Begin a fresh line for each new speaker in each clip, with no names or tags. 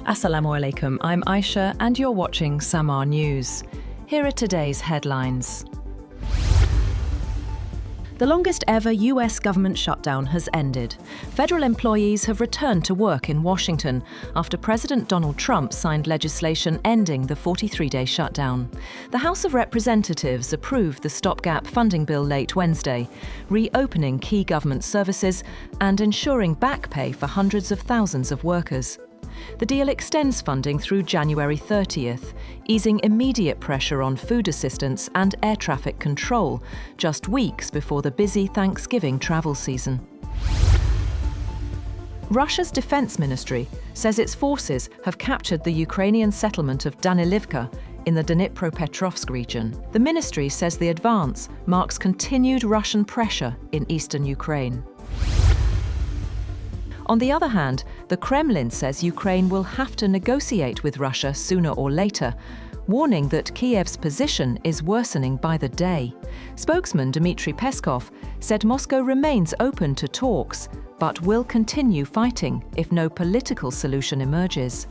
Assalamu alaikum, I'm Aisha and you're watching Samaa News. Here are today's headlines. The longest ever US government shutdown has ended. Federal employees have returned to work in Washington after President Donald Trump signed legislation ending the 43-day shutdown. The House of Representatives approved the stopgap funding bill late Wednesday, reopening key government services and ensuring back pay for hundreds of thousands of workers. The deal extends funding through January 30th, easing immediate pressure on food assistance and air traffic control, just weeks before the busy Thanksgiving travel season. Russia's defense ministry says its forces have captured the Ukrainian settlement of Danilivka in the Dnipropetrovsk region. The ministry says the advance marks continued Russian pressure in eastern Ukraine. On the other hand, the Kremlin says Ukraine will have to negotiate with Russia sooner or later, warning that Kiev's position is worsening by the day. Spokesman Dmitry Peskov said Moscow remains open to talks, but will continue fighting if no political solution emerges.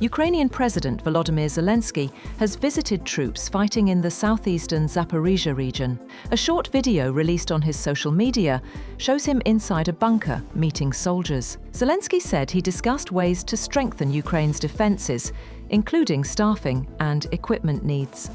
Ukrainian President Volodymyr Zelensky has visited troops fighting in the southeastern Zaporizhzhia region. A short video released on his social media shows him inside a bunker meeting soldiers. Zelensky said he discussed ways to strengthen Ukraine's defences, including staffing and equipment needs.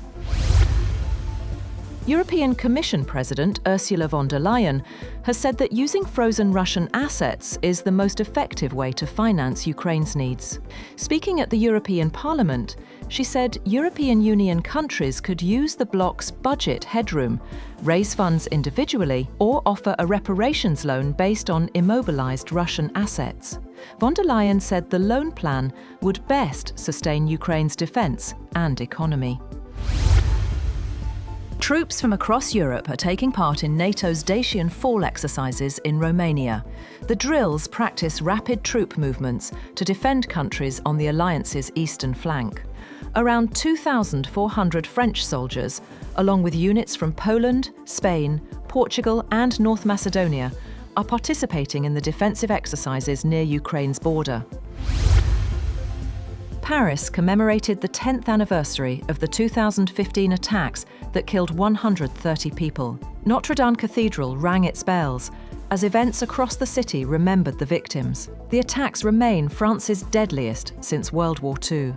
European Commission President Ursula von der Leyen has said that using frozen Russian assets is the most effective way to finance Ukraine's needs. Speaking at the European Parliament, she said European Union countries could use the bloc's budget headroom, raise funds individually, or offer a reparations loan based on immobilized Russian assets. Von der Leyen said the loan plan would best sustain Ukraine's defense and economy. Troops from across Europe are taking part in NATO's Dacian Fall exercises in Romania. The drills practice rapid troop movements to defend countries on the alliance's eastern flank. Around 2,400 French soldiers, along with units from Poland, Spain, Portugal and North Macedonia, are participating in the defensive exercises near Ukraine's border. Paris commemorated the 10th anniversary of the 2015 attacks that killed 130 people. Notre Dame Cathedral rang its bells as events across the city remembered the victims. The attacks remain France's deadliest since World War II.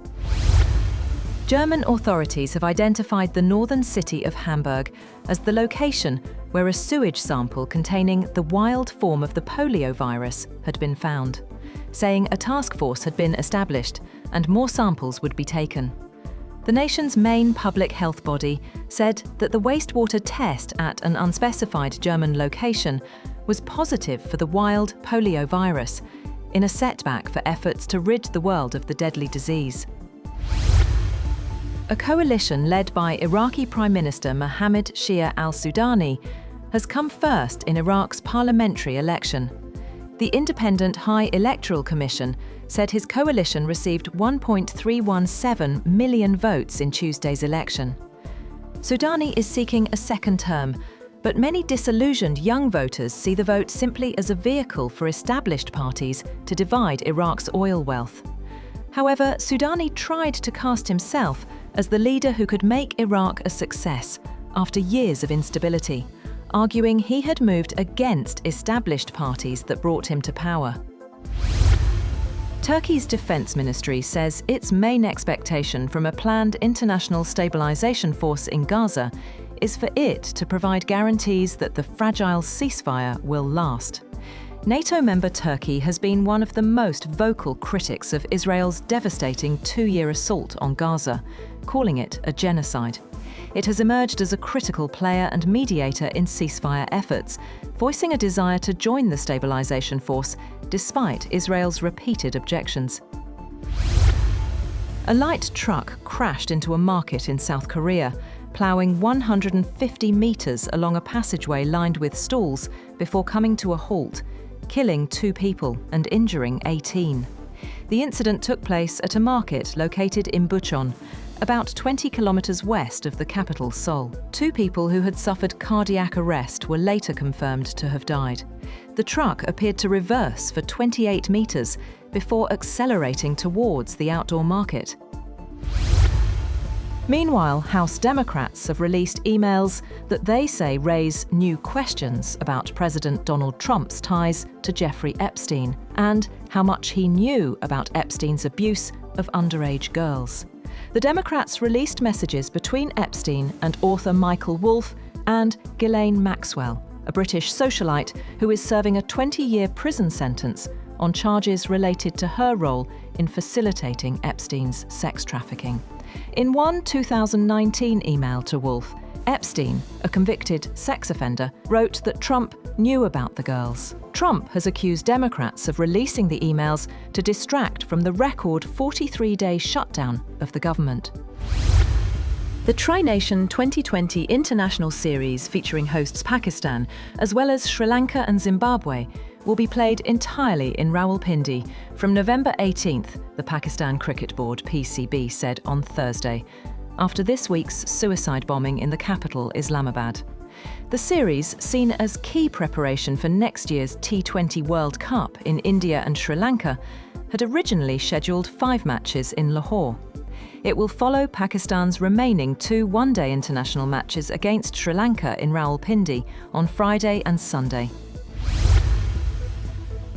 German authorities have identified the northern city of Hamburg as the location where a sewage sample containing the wild form of the polio virus had been found, saying a task force had been established and more samples would be taken. The nation's main public health body said that the wastewater test at an unspecified German location was positive for the wild polio virus, in a setback for efforts to rid the world of the deadly disease. A coalition led by Iraqi Prime Minister Mohammed Shia al-Sudani has come first in Iraq's parliamentary election. The Independent High Electoral Commission said his coalition received 1.317 million votes in Tuesday's election. Sudani is seeking a second term, but many disillusioned young voters see the vote simply as a vehicle for established parties to divide Iraq's oil wealth. However, Sudani tried to cast himself as the leader who could make Iraq a success after years of instability, arguing he had moved against established parties that brought him to power. Turkey's defense ministry says its main expectation from a planned international stabilization force in Gaza is for it to provide guarantees that the fragile ceasefire will last. NATO member Turkey has been one of the most vocal critics of Israel's devastating two-year assault on Gaza, calling it a genocide. It has emerged as a critical player and mediator in ceasefire efforts, voicing a desire to join the stabilization force despite Israel's repeated objections. A light truck crashed into a market in South Korea, ploughing 150 meters along a passageway lined with stalls before coming to a halt, killing 2 people and injuring 18. The incident took place at a market located in Bucheon, about 20 kilometers west of the capital, Seoul. 2 people who had suffered cardiac arrest were later confirmed to have died. The truck appeared to reverse for 28 meters before accelerating towards the outdoor market. Meanwhile, House Democrats have released emails that they say raise new questions about President Donald Trump's ties to Jeffrey Epstein and how much he knew about Epstein's abuse of underage girls. The Democrats released messages between Epstein and author Michael Wolff and Ghislaine Maxwell, a British socialite who is serving a 20-year prison sentence on charges related to her role in facilitating Epstein's sex trafficking. In one 2019 email to Wolff, Epstein, a convicted sex offender, wrote that Trump knew about the girls. Trump has accused Democrats of releasing the emails to distract from the record 43-day shutdown of the government. The Tri-Nation 2020 International Series featuring hosts Pakistan, as well as Sri Lanka and Zimbabwe, will be played entirely in Rawalpindi from November 18th, the Pakistan Cricket Board (PCB) said on Thursday, after this week's suicide bombing in the capital, Islamabad. The series, seen as key preparation for next year's T20 World Cup in India and Sri Lanka, had originally scheduled 5 matches in Lahore. It will follow Pakistan's remaining 2 one-day international matches against Sri Lanka in Rawalpindi on Friday and Sunday.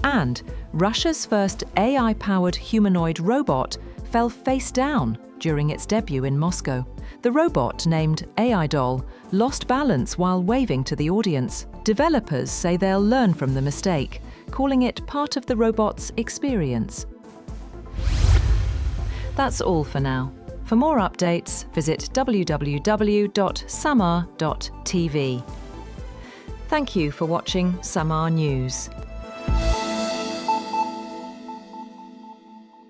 And Russia's first AI-powered humanoid robot fell face down during its debut in Moscow. The robot, named AI Doll, lost balance while waving to the audience. Developers say they'll learn from the mistake, calling it part of the robot's experience. That's all for now. For more updates, visit www.samaa.tv. Thank you for watching Samaa News.